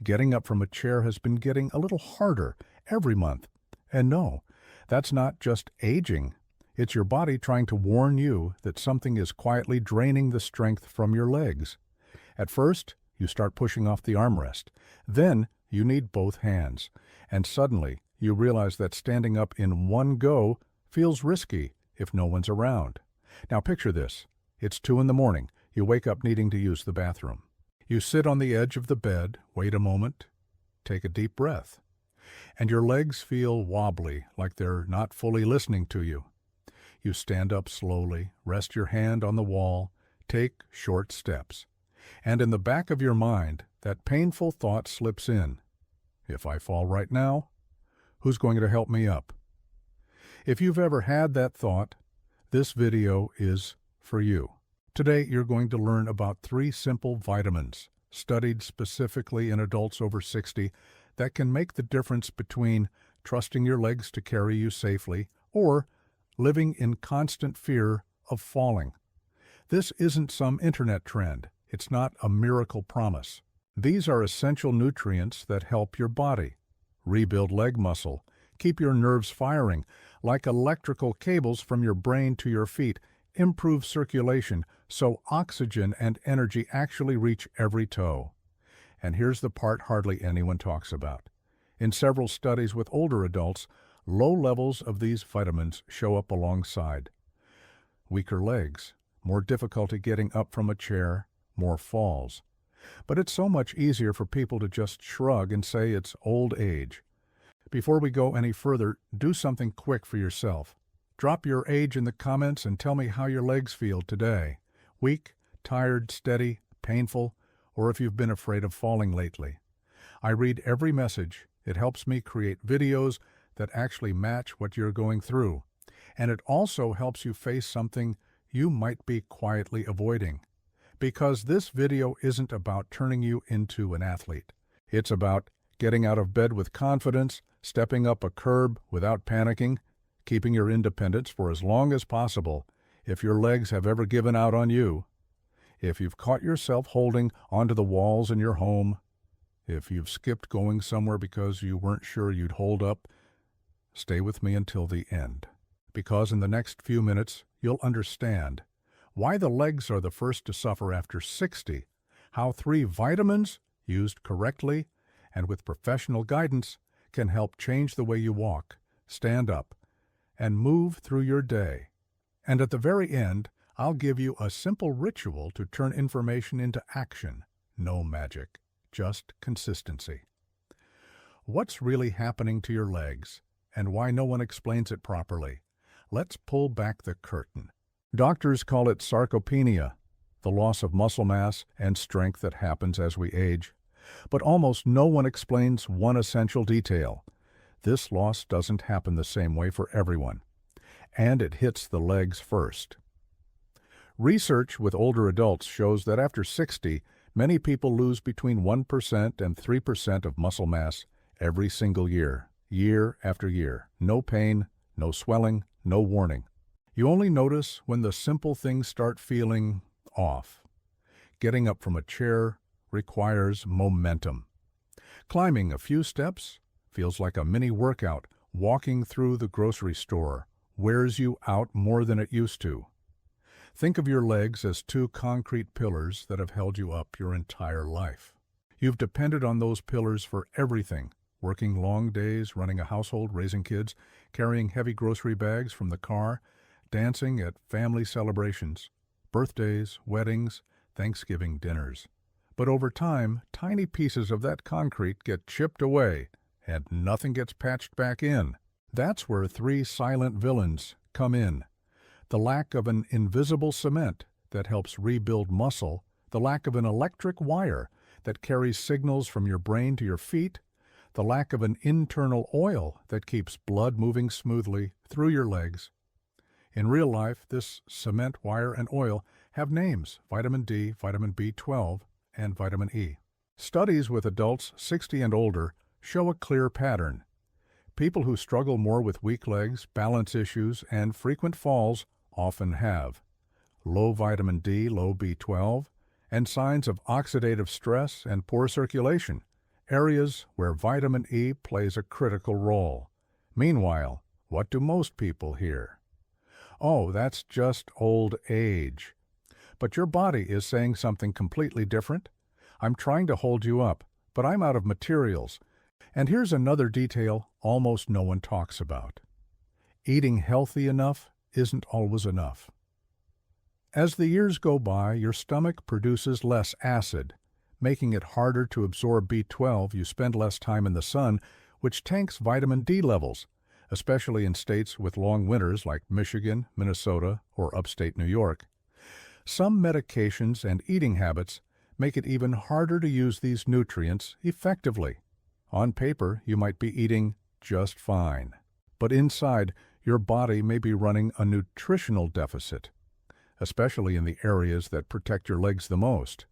Getting up from a chair has been getting a little harder every month. And no, that's not just aging. It's your body trying to warn you that something is quietly draining the strength from your legs. At first, you start pushing off the armrest. Then, you need both hands. And suddenly, you realize that standing up in one go feels risky if no one's around. Now picture this. It's 2 in the morning. You wake up needing to use the bathroom. You sit on the edge of the bed, wait a moment, take a deep breath. And your legs feel wobbly, like they're not fully listening to you. You stand up slowly, rest your hand on the wall, take short steps. And in the back of your mind, that painful thought slips in. If I fall right now, who's going to help me up? If you've ever had that thought, this video is for you. Today, you're going to learn about 3 simple vitamins, studied specifically in adults over 60, that can make the difference between trusting your legs to carry you safely or living in constant fear of falling. This isn't some internet trend. It's not a miracle promise. These are essential nutrients that help your body rebuild leg muscle, keep your nerves firing like electrical cables from your brain to your feet, improve circulation so oxygen and energy actually reach every toe. And here's the part hardly anyone talks about. In several studies with older adults, low levels of these vitamins show up alongside weaker legs, more difficulty getting up from a chair, more falls. But it's so much easier for people to just shrug and say it's old age. Before we go any further, do something quick for yourself. Drop your age in the comments and tell me how your legs feel today. Weak, tired, steady, painful, or if you've been afraid of falling lately. I read every message. It helps me create videos that actually match what you're going through. And it also helps you face something you might be quietly avoiding. Because this video isn't about turning you into an athlete. It's about getting out of bed with confidence, stepping up a curb without panicking, keeping your independence for as long as possible if your legs have ever given out on you, if you've caught yourself holding onto the walls in your home, if you've skipped going somewhere because you weren't sure you'd hold up, stay with me until the end. Because in the next few minutes, you'll understand why the legs are the first to suffer after 60, how 3 vitamins, used correctly and with professional guidance, can help change the way you walk, stand up, and move through your day. And at the very end, I'll give you a simple ritual to turn information into action. No magic, just consistency. What's really happening to your legs, and why no one explains it properly? Let's pull back the curtain. Doctors call it sarcopenia, the loss of muscle mass and strength that happens as we age. But almost no one explains one essential detail. This loss doesn't happen the same way for everyone, and it hits the legs first. Research with older adults shows that after 60, many people lose between 1% and 3% of muscle mass every single year, year after year. No pain, no swelling, no warning. You only notice when the simple things start feeling off. Getting up from a chair requires momentum. Climbing a few steps feels like a mini workout. Walking through the grocery store wears you out more than it used to. Think of your legs as 2 concrete pillars that have held you up your entire life. You've depended on those pillars for everything, working long days, running a household, raising kids, carrying heavy grocery bags from the car, dancing at family celebrations, birthdays, weddings, Thanksgiving dinners. But over time, tiny pieces of that concrete get chipped away, and nothing gets patched back in. That's where 3 silent villains come in. The lack of an invisible cement that helps rebuild muscle, the lack of an electric wire that carries signals from your brain to your feet, the lack of an internal oil that keeps blood moving smoothly through your legs. In real life, this cement, wire, and oil have names: vitamin D, vitamin B12, and vitamin E. Studies with adults 60 and older show a clear pattern. People who struggle more with weak legs, balance issues, and frequent falls often have low vitamin D, low B12, and signs of oxidative stress and poor circulation. areas where vitamin E plays a critical role. Meanwhile, what do most people hear? Oh, that's just old age. But your body is saying something completely different. I'm trying to hold you up, but I'm out of materials. And here's another detail almost no one talks about. Eating healthy enough isn't always enough. As the years go by, your stomach produces less acid, making it harder to absorb B12. You spend less time in the sun, which tanks vitamin D levels, especially in states with long winters like Michigan, Minnesota, or upstate New York. Some medications and eating habits make it even harder to use these nutrients effectively. On paper, you might be eating just fine, but inside, your body may be running a nutritional deficit, especially in the areas that protect your legs the most.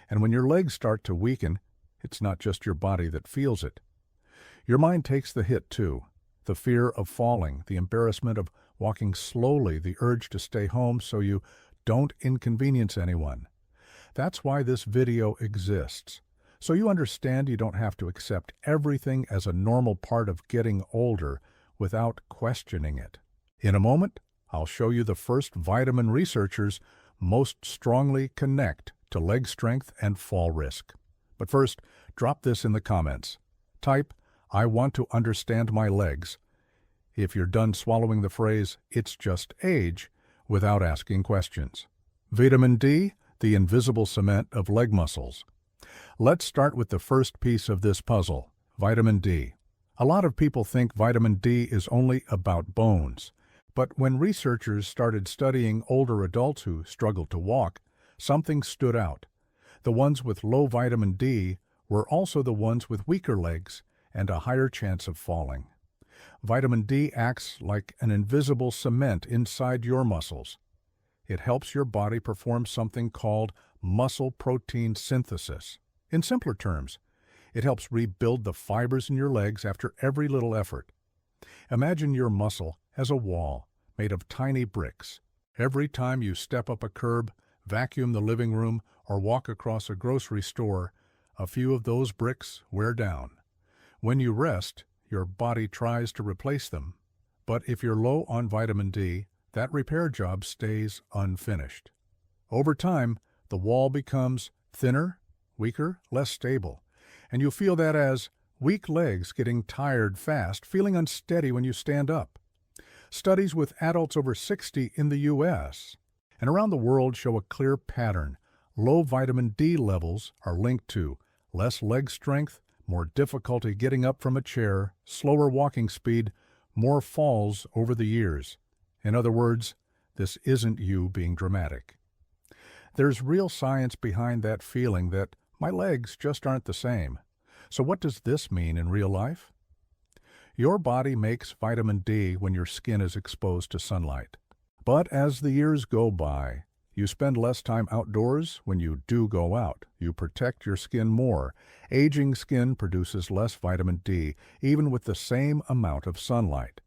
And when your legs start to weaken, it's not just your body that feels it. Your mind takes the hit too. The fear of falling, the embarrassment of walking slowly, the urge to stay home so you don't inconvenience anyone. That's why this video exists. So you understand you don't have to accept everything as a normal part of getting older without questioning it. In a moment, I'll show you the first vitamin researchers most strongly connect to leg strength and fall risk. But first, drop this in the comments. Type, "I want to understand my legs," if you're done swallowing the phrase, "it's just age," without asking questions. Vitamin D, the invisible cement of leg muscles. Let's start with the first piece of this puzzle, vitamin D. A lot of people think vitamin D is only about bones. But when researchers started studying older adults who struggled to walk, something stood out. The ones with low vitamin D were also the ones with weaker legs and a higher chance of falling. Vitamin D acts like an invisible cement inside your muscles. It helps your body perform something called muscle protein synthesis. In simpler terms, it helps rebuild the fibers in your legs after every little effort. Imagine your muscle as a wall made of tiny bricks. Every time you step up a curb, vacuum the living room, or walk across a grocery store, a few of those bricks wear down. When you rest, your body tries to replace them. But if you're low on vitamin D, that repair job stays unfinished. Over time, the wall becomes thinner, weaker, less stable. And you feel that as weak legs getting tired fast, feeling unsteady when you stand up. Studies with adults over 60 in the U.S. and around the world show a clear pattern. Low vitamin D levels are linked to less leg strength, more difficulty getting up from a chair, slower walking speed, more falls over the years. In other words, this isn't you being dramatic. There's real science behind that feeling that my legs just aren't the same. So what does this mean in real life? Your body makes vitamin D when your skin is exposed to sunlight. But as the years go by, you spend less time outdoors. When you do go out, you protect your skin more. Aging skin produces less vitamin D, even with the same amount of sunlight.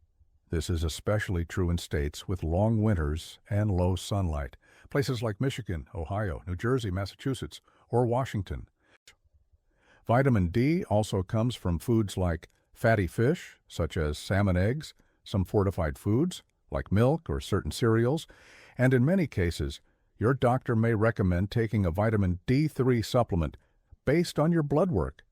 This is especially true in states with long winters and low sunlight, places like Michigan, Ohio, New Jersey, Massachusetts, or Washington. Vitamin D also comes from foods like fatty fish, such as salmon eggs, some fortified foods, like milk or certain cereals, and in many cases, your doctor may recommend taking a vitamin D3 supplement based on your blood work.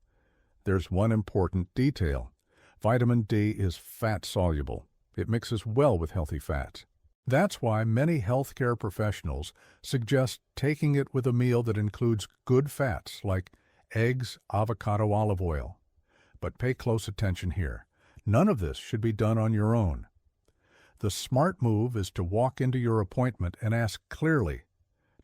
There's one important detail. Vitamin D is fat-soluble. It mixes well with healthy fats. That's why many healthcare professionals suggest taking it with a meal that includes good fats like eggs, avocado, olive oil. But pay close attention here. None of this should be done on your own. The smart move is to walk into your appointment and ask clearly,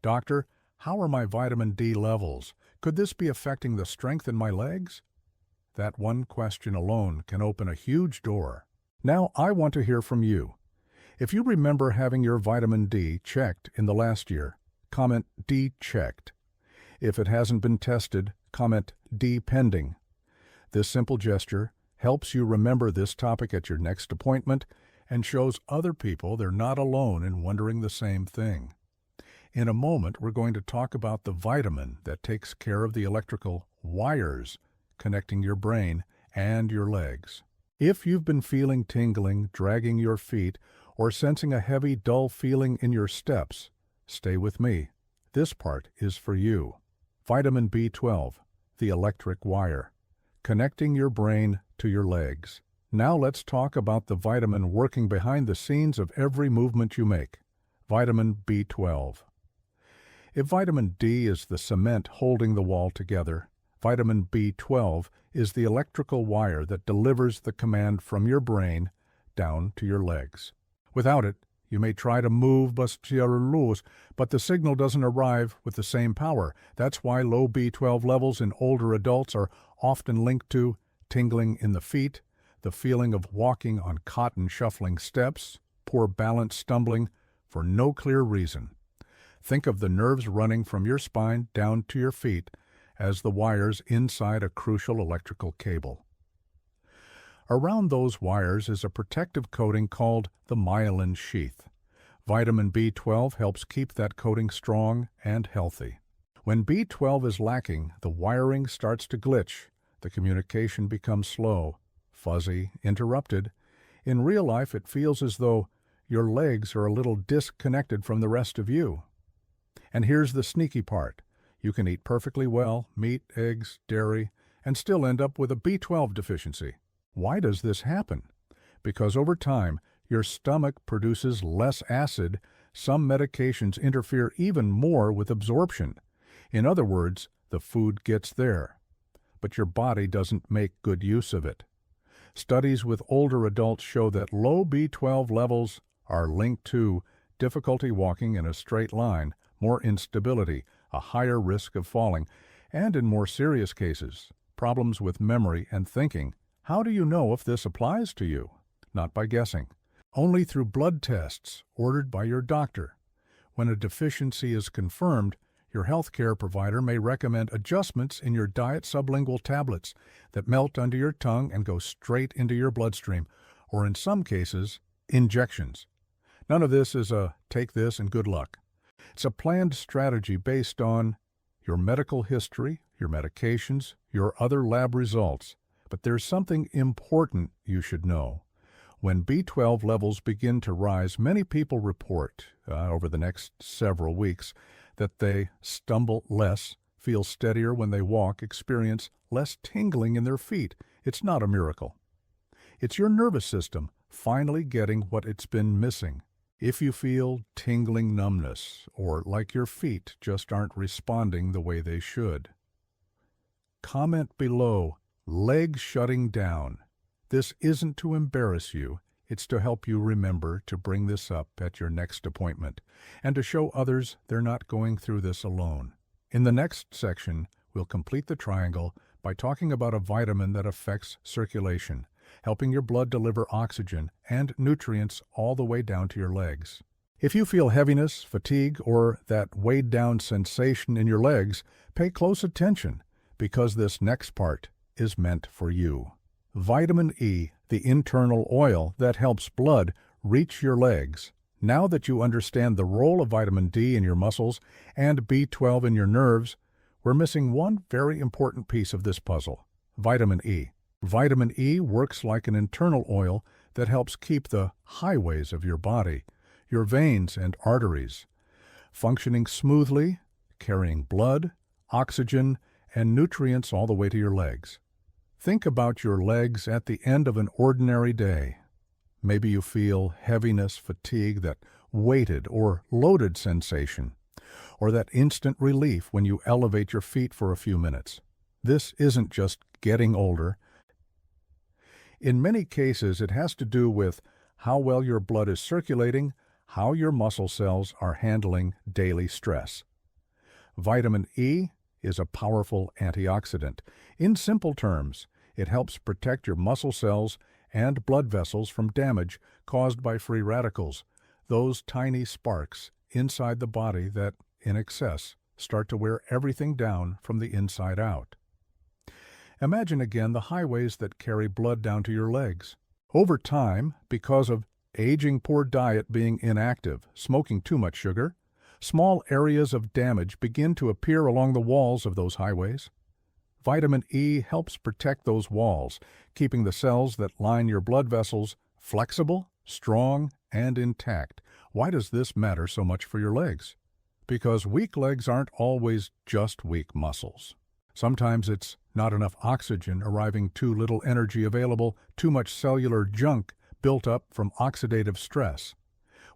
"Doctor, how are my vitamin D levels? Could this be affecting the strength in my legs?" That one question alone can open a huge door. Now I want to hear from you. If you remember having your vitamin D checked in the last year, comment D checked. If it hasn't been tested, comment D pending. This simple gesture helps you remember this topic at your next appointment and shows other people they're not alone in wondering the same thing. In a moment, we're going to talk about the vitamin that takes care of the electrical wires connecting your brain and your legs. If you've been feeling tingling, dragging your feet, or sensing a heavy, dull feeling in your steps, stay with me. This part is for you. Vitamin B12, the electric wire, connecting your brain to your legs. Now let's talk about the vitamin working behind the scenes of every movement you make. Vitamin B12. If vitamin D is the cement holding the wall together, vitamin B12 is the electrical wire that delivers the command from your brain down to your legs. Without it, you may try to move but the signal doesn't arrive with the same power. That's why low B12 levels in older adults are often linked to tingling in the feet, the feeling of walking on cotton shuffling steps, poor balance stumbling, for no clear reason. Think of the nerves running from your spine down to your feet as the wires inside a crucial electrical cable. Around those wires is a protective coating called the myelin sheath. Vitamin B12 helps keep that coating strong and healthy. When B12 is lacking, the wiring starts to glitch. The communication becomes slow, fuzzy, interrupted. In real life, it feels as though your legs are a little disconnected from the rest of you. And here's the sneaky part. You can eat perfectly well, meat, eggs, dairy, and still end up with a B12 deficiency. Why does this happen? Because over time, your stomach produces less acid. Some medications interfere even more with absorption. In other words, the food gets there, but your body doesn't make good use of it. Studies with older adults show that low B12 levels are linked to difficulty walking in a straight line, more instability, a higher risk of falling, and in more serious cases, problems with memory and thinking. How do you know if this applies to you? Not by guessing. Only through blood tests ordered by your doctor. When a deficiency is confirmed, your healthcare provider may recommend adjustments in your diet sublingual tablets that melt under your tongue and go straight into your bloodstream, or in some cases, injections. None of this is a take this and good luck. It's a planned strategy based on your medical history, your medications, your other lab results. But there's something important you should know. When B12 levels begin to rise, many people report over the next several weeks that they stumble less, feel steadier when they walk, experience less tingling in their feet. It's not a miracle. It's your nervous system finally getting what it's been missing. If you feel tingling numbness or like your feet just aren't responding the way they should, comment below. Legs shutting down. This isn't to embarrass you, it's to help you remember to bring this up at your next appointment and to show others they're not going through this alone. In the next section, we'll complete the triangle by talking about a vitamin that affects circulation, helping your blood deliver oxygen and nutrients all the way down to your legs. If you feel heaviness, fatigue, or that weighed down sensation in your legs, pay close attention because this next part is meant for you. Vitamin E, the internal oil that helps blood reach your legs. Now that you understand the role of vitamin D in your muscles and B12 in your nerves, we're missing one very important piece of this puzzle, vitamin E. Vitamin E works like an internal oil that helps keep the highways of your body, your veins and arteries, functioning smoothly, carrying blood, oxygen, and nutrients all the way to your legs. Think about your legs at the end of an ordinary day. Maybe you feel heaviness, fatigue, that weighted or loaded sensation, or that instant relief when you elevate your feet for a few minutes. This isn't just getting older. In many cases, it has to do with how well your blood is circulating, how your muscle cells are handling daily stress. Vitamin E is a powerful antioxidant. In simple terms, it helps protect your muscle cells and blood vessels from damage caused by free radicals, those tiny sparks inside the body that, in excess, start to wear everything down from the inside out. Imagine again the highways that carry blood down to your legs. Over time, because of aging, poor diet, being inactive, smoking too much sugar, small areas of damage begin to appear along the walls of those highways. Vitamin E helps protect those walls, keeping the cells that line your blood vessels flexible, strong, and intact. Why does this matter so much for your legs? Because weak legs aren't always just weak muscles. Sometimes it's not enough oxygen arriving, too little energy available, too much cellular junk built up from oxidative stress.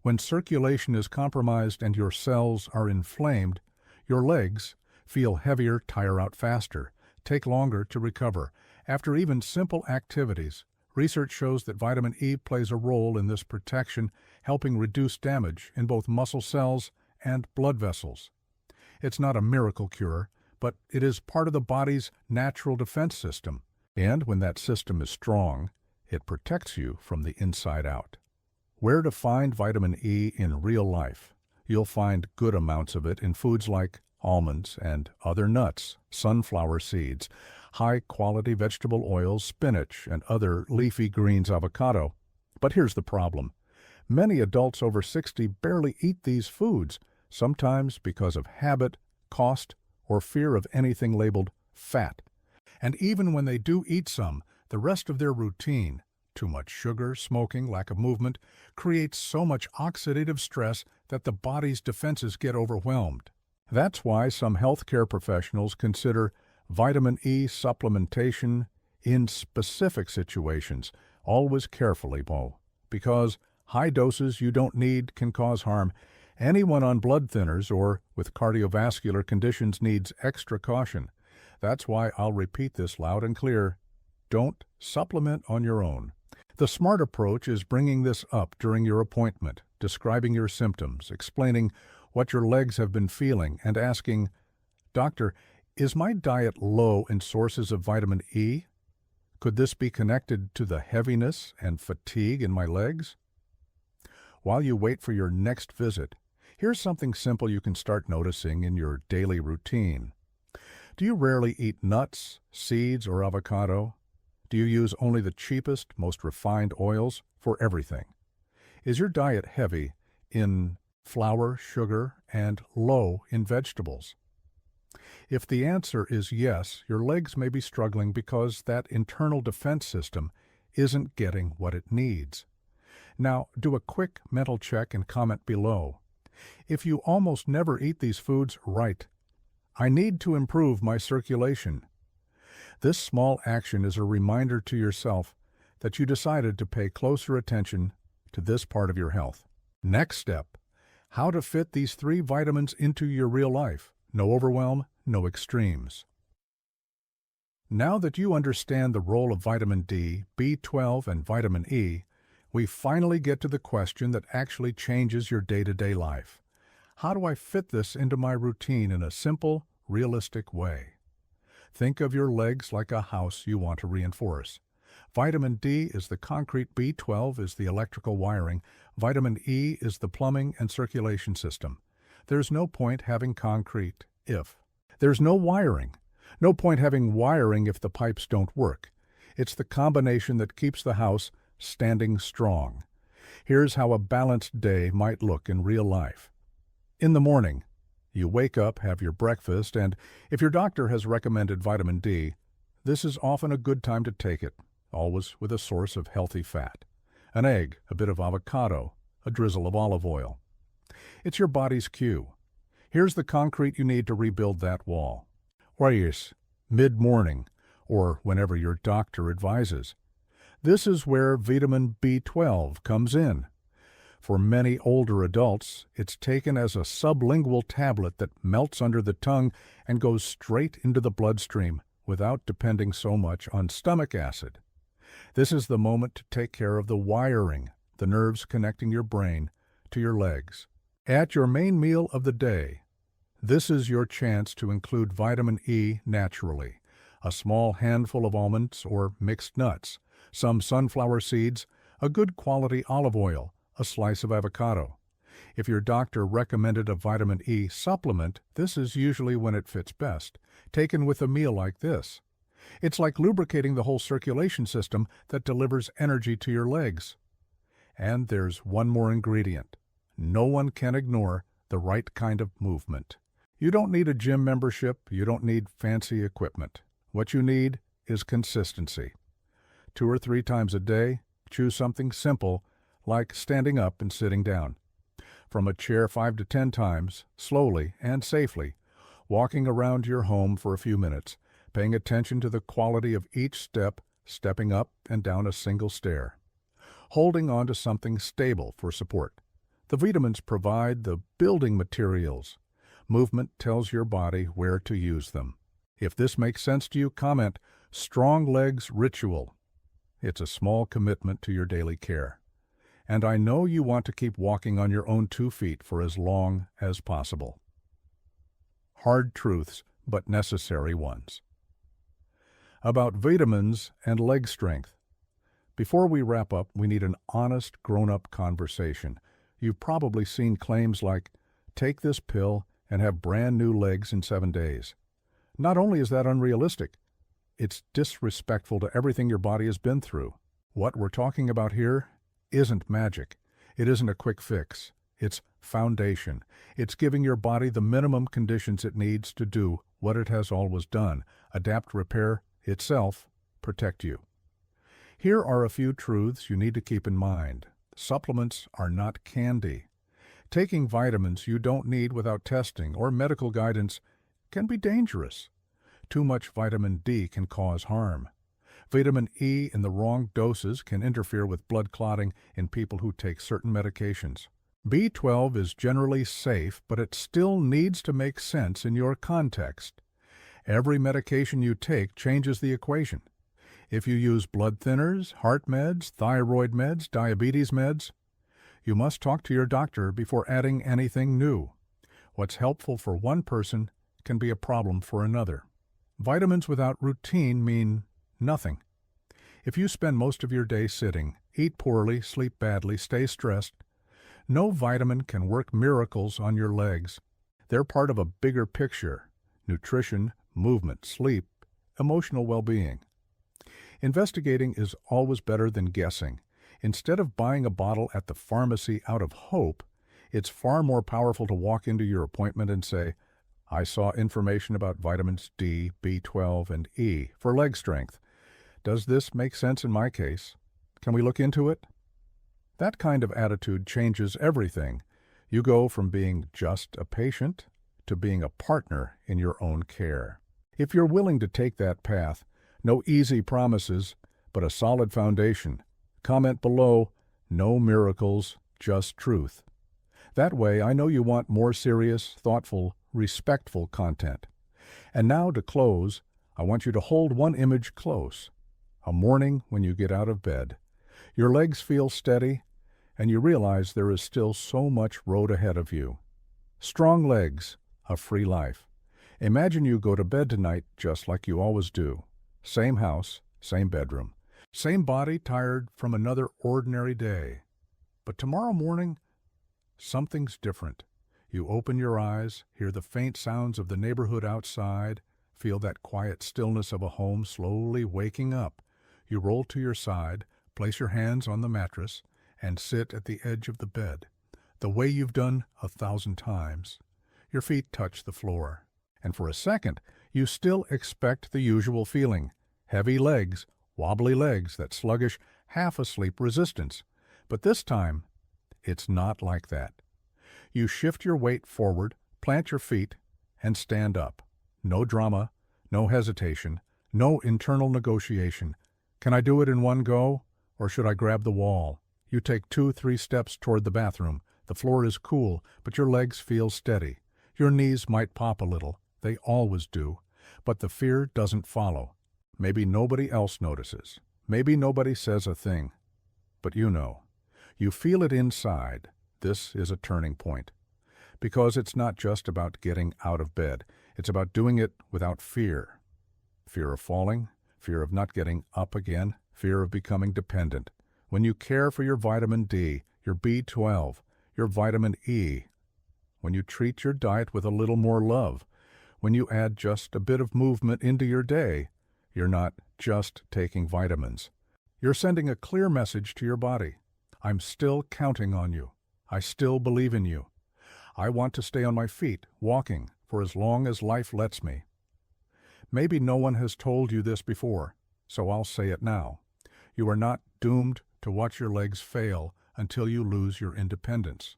When circulation is compromised and your cells are inflamed, your legs feel heavier, tire out faster, take longer to recover. After even simple activities, research shows that vitamin E plays a role in this protection, helping reduce damage in both muscle cells and blood vessels. It's not a miracle cure, but it is part of the body's natural defense system, and when that system is strong, it protects you from the inside out. Where to find vitamin E in real life? You'll find good amounts of it in foods like almonds and other nuts, sunflower seeds, high-quality vegetable oils, spinach, and other leafy greens, avocado. But here's the problem. Many adults over 60 barely eat these foods, sometimes because of habit, cost, or fear of anything labeled fat. And even when they do eat some, the rest of their routine, too much sugar, smoking, lack of movement, creates so much oxidative stress that the body's defenses get overwhelmed. That's why some healthcare professionals consider vitamin E supplementation in specific situations, always carefully, because high doses you don't need can cause harm. Anyone on blood thinners or with cardiovascular conditions needs extra caution. That's why I'll repeat this loud and clear. Don't supplement on your own. The smart approach is bringing this up during your appointment, describing your symptoms, explaining what your legs have been feeling, and asking, "Doctor, is my diet low in sources of vitamin E? Could this be connected to the heaviness and fatigue in my legs?" While you wait for your next visit, here's something simple you can start noticing in your daily routine. Do you rarely eat nuts, seeds, or avocado? Do you use only the cheapest, most refined oils for everything? Is your diet heavy in flour, sugar, and low in vegetables? If the answer is yes, your legs may be struggling because that internal defense system isn't getting what it needs. Now, do a quick mental check and comment below. If you almost never eat these foods, write, "I need to improve my circulation." This small action is a reminder to yourself that you decided to pay closer attention to this part of your health. Next step, how to fit these 3 vitamins into your real life. No overwhelm, no extremes. Now that you understand the role of vitamin D, B12, and vitamin E, we finally get to the question that actually changes your day-to-day life. How do I fit this into my routine in a simple, realistic way? Think of your legs like a house you want to reinforce. Vitamin D is the concrete, B12 is the electrical wiring, vitamin E is the plumbing and circulation system. There's no point having concrete if there's no wiring. No point having wiring if the pipes don't work. It's the combination that keeps the house standing strong. Here's how a balanced day might look in real life. In the morning, you wake up, have your breakfast, and if your doctor has recommended vitamin D, this is often a good time to take it, always with a source of healthy fat. An egg, a bit of avocado, a drizzle of olive oil. It's your body's cue. Here's the concrete you need to rebuild that wall. Or yes, mid-morning, or whenever your doctor advises. This is where vitamin B12 comes in. For many older adults, it's taken as a sublingual tablet that melts under the tongue and goes straight into the bloodstream without depending so much on stomach acid. This is the moment to take care of the wiring, the nerves connecting your brain to your legs. At your main meal of the day, this is your chance to include vitamin E naturally. A small handful of almonds or mixed nuts, some sunflower seeds, a good quality olive oil, a slice of avocado. If your doctor recommended a vitamin E supplement, this is usually when it fits best, taken with a meal like this. It's like lubricating the whole circulation system that delivers energy to your legs. And there's one more ingredient. No one can ignore the right kind of movement. You don't need a gym membership, you don't need fancy equipment. What you need is consistency. 2 or 3 times a day, choose something simple like standing up and sitting down. From a chair 5 to 10 times, slowly and safely, walking around your home for a few minutes, paying attention to the quality of each step, stepping up and down a single stair. Holding on to something stable for support. The vitamins provide the building materials. Movement tells your body where to use them. If this makes sense to you, comment, "Strong Legs Ritual." It's a small commitment to your daily care. And I know you want to keep walking on your own 2 feet for as long as possible. Hard truths, but necessary ones. About vitamins and leg strength. Before we wrap up, we need an honest, grown-up conversation. You've probably seen claims like, "Take this pill and have brand new legs in 7 days." Not only is that unrealistic, it's disrespectful to everything your body has been through. What we're talking about here isn't magic. It isn't a quick fix. It's foundation. It's giving your body the minimum conditions it needs to do what it has always done: adapt, repair itself, protect you. Here are a few truths you need to keep in mind. Supplements are not candy. Taking vitamins you don't need without testing or medical guidance can be dangerous. Too much vitamin D can cause harm. Vitamin E in the wrong doses can interfere with blood clotting in people who take certain medications. B12 is generally safe, but it still needs to make sense in your context. Every medication you take changes the equation. If you use blood thinners, heart meds, thyroid meds, diabetes meds, you must talk to your doctor before adding anything new. What's helpful for one person can be a problem for another. Vitamins without routine mean nothing. If you spend most of your day sitting, eat poorly, sleep badly, stay stressed, no vitamin can work miracles on your legs. They're part of a bigger picture: nutrition, movement, sleep, emotional well-being. Investigating is always better than guessing. Instead of buying a bottle at the pharmacy out of hope, it's far more powerful to walk into your appointment and say, "I saw information about vitamins D, B12, and E for leg strength. Does this make sense in my case? Can we look into it?" That kind of attitude changes everything. You go from being just a patient to being a partner in your own care. If you're willing to take that path, no easy promises, but a solid foundation. Comment below, "No miracles, just truth." That way, I know you want more serious, thoughtful, respectful content. And now, to close, I want you to hold one image close. A morning when you get out of bed. Your legs feel steady, and you realize there is still so much road ahead of you. Strong legs, a free life. Imagine you go to bed tonight just like you always do. Same house, same bedroom. Same body tired from another ordinary day. But tomorrow morning, something's different. You open your eyes, hear the faint sounds of the neighborhood outside, feel that quiet stillness of a home slowly waking up. You roll to your side, place your hands on the mattress, and sit at the edge of the bed, the way you've done 1,000 times. Your feet touch the floor. And for a second, you still expect the usual feeling: heavy legs, wobbly legs, that sluggish, half-asleep resistance. But this time, it's not like that. You shift your weight forward, plant your feet, and stand up. No drama, no hesitation, no internal negotiation. Can I do it in one go, or should I grab the wall? You take 2-3 steps toward the bathroom. The floor is cool, but your legs feel steady. Your knees might pop a little. They always do. But the fear doesn't follow. Maybe nobody else notices. Maybe nobody says a thing. But you know. You feel it inside. This is a turning point. Because it's not just about getting out of bed. It's about doing it without fear. Fear of falling, fear of not getting up again, fear of becoming dependent. When you care for your vitamin D, your B12, your vitamin E, when you treat your diet with a little more love, when you add just a bit of movement into your day, you're not just taking vitamins. You're sending a clear message to your body. I'm still counting on you. I still believe in you. I want to stay on my feet, walking, for as long as life lets me. Maybe no one has told you this before, so I'll say it now. You are not doomed to watch your legs fail until you lose your independence.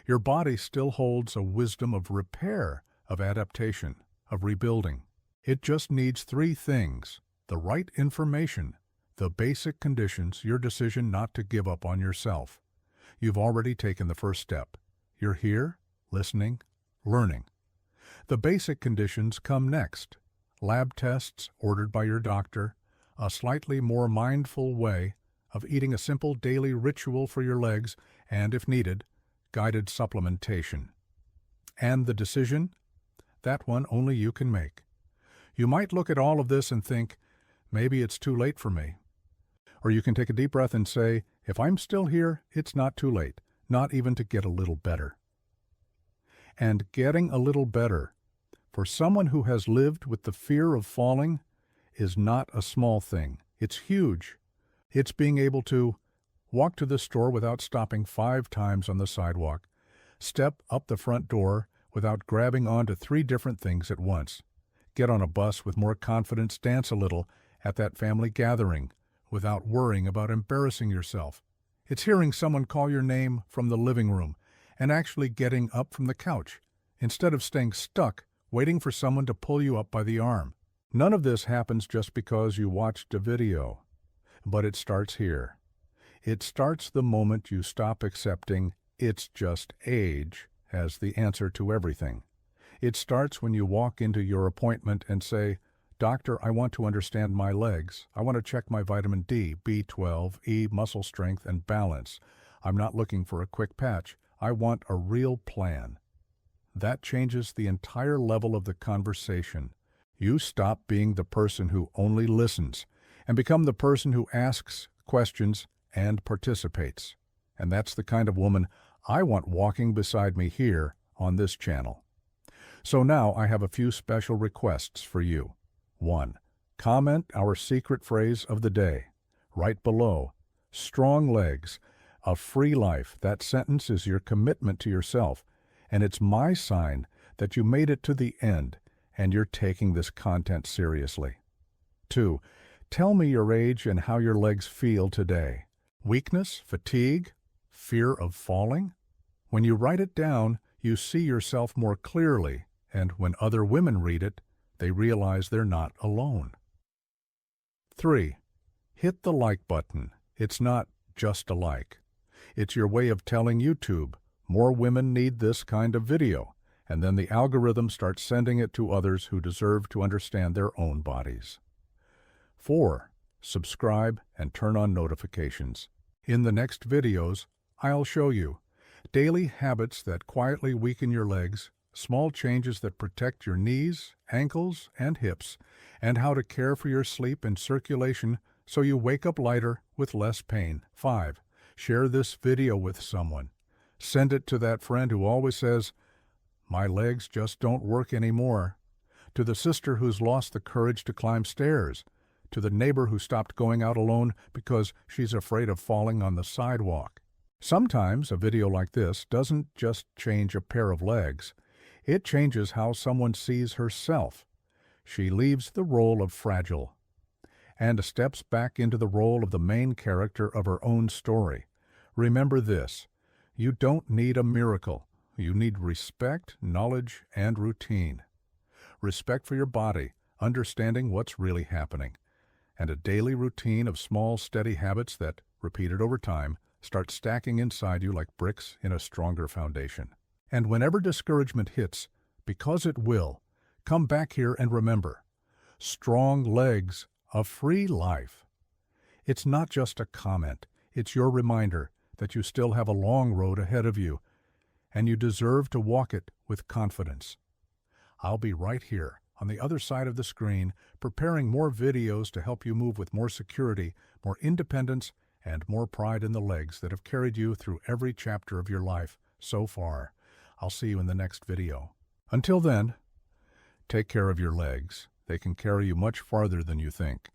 Your body still holds a wisdom of repair, of adaptation, of rebuilding. It just needs three things: the right information, the basic conditions, your decision not to give up on yourself. You've already taken the first step. You're here, listening, learning. The basic conditions come next: lab tests ordered by your doctor, a slightly more mindful way of eating a simple daily ritual for your legs, and, if needed, guided supplementation. And the decision? That one only you can make. You might look at all of this and think, maybe it's too late for me. Or you can take a deep breath and say, if I'm still here, it's not too late, not even to get a little better. And getting a little better, for someone who has lived with the fear of falling, is not a small thing. It's huge. It's being able to walk to the store without stopping 5 times on the sidewalk, step up the front door without grabbing onto 3 different things at once, get on a bus with more confidence, dance a little at that family gathering without worrying about embarrassing yourself. It's hearing someone call your name from the living room and actually getting up from the couch instead of staying stuck waiting for someone to pull you up by the arm. None of this happens just because you watched a video, but it starts here. It starts the moment you stop accepting it's just age as the answer to everything. It starts when you walk into your appointment and say, "Doctor, I want to understand my legs. I want to check my vitamin D, B12, E, muscle strength, and balance. I'm not looking for a quick patch. I want a real plan." That changes the entire level of the conversation. You stop being the person who only listens and become the person who asks questions and participates. And that's the kind of woman I want walking beside me here on this channel. So now I have a few special requests for you. 1. Comment our secret phrase of the day. Right below, strong legs, a free life. That sentence is your commitment to yourself, and it's my sign that you made it to the end and you're taking this content seriously. 2. Tell me your age and how your legs feel today. Weakness, fatigue, fear of falling? When you write it down, you see yourself more clearly, and when other women read it, they realize they're not alone. 3. Hit the like button. It's not just a like. It's your way of telling YouTube, more women need this kind of video, and then the algorithm starts sending it to others who deserve to understand their own bodies. 4. Subscribe and turn on notifications. In the next videos, I'll show you daily habits that quietly weaken your legs, small changes that protect your knees, ankles, and hips, and how to care for your sleep and circulation so you wake up lighter with less pain. 5. Share this video with someone. Send it to that friend who always says, "My legs just don't work anymore." To the sister who's lost the courage to climb stairs. To the neighbor who stopped going out alone because she's afraid of falling on the sidewalk. Sometimes a video like this doesn't just change a pair of legs. It changes how someone sees herself. She leaves the role of fragile and steps back into the role of the main character of her own story. Remember this: you don't need a miracle. You need respect, knowledge, and routine. Respect for your body, understanding what's really happening, and a daily routine of small, steady habits that, repeated over time, start stacking inside you like bricks in a stronger foundation. And whenever discouragement hits, because it will, come back here and remember, strong legs, a free life. It's not just a comment. It's your reminder that you still have a long road ahead of you, and you deserve to walk it with confidence. I'll be right here on the other side of the screen, preparing more videos to help you move with more security, more independence, and more pride in the legs that have carried you through every chapter of your life so far. I'll see you in the next video. Until then, take care of your legs. They can carry you much farther than you think.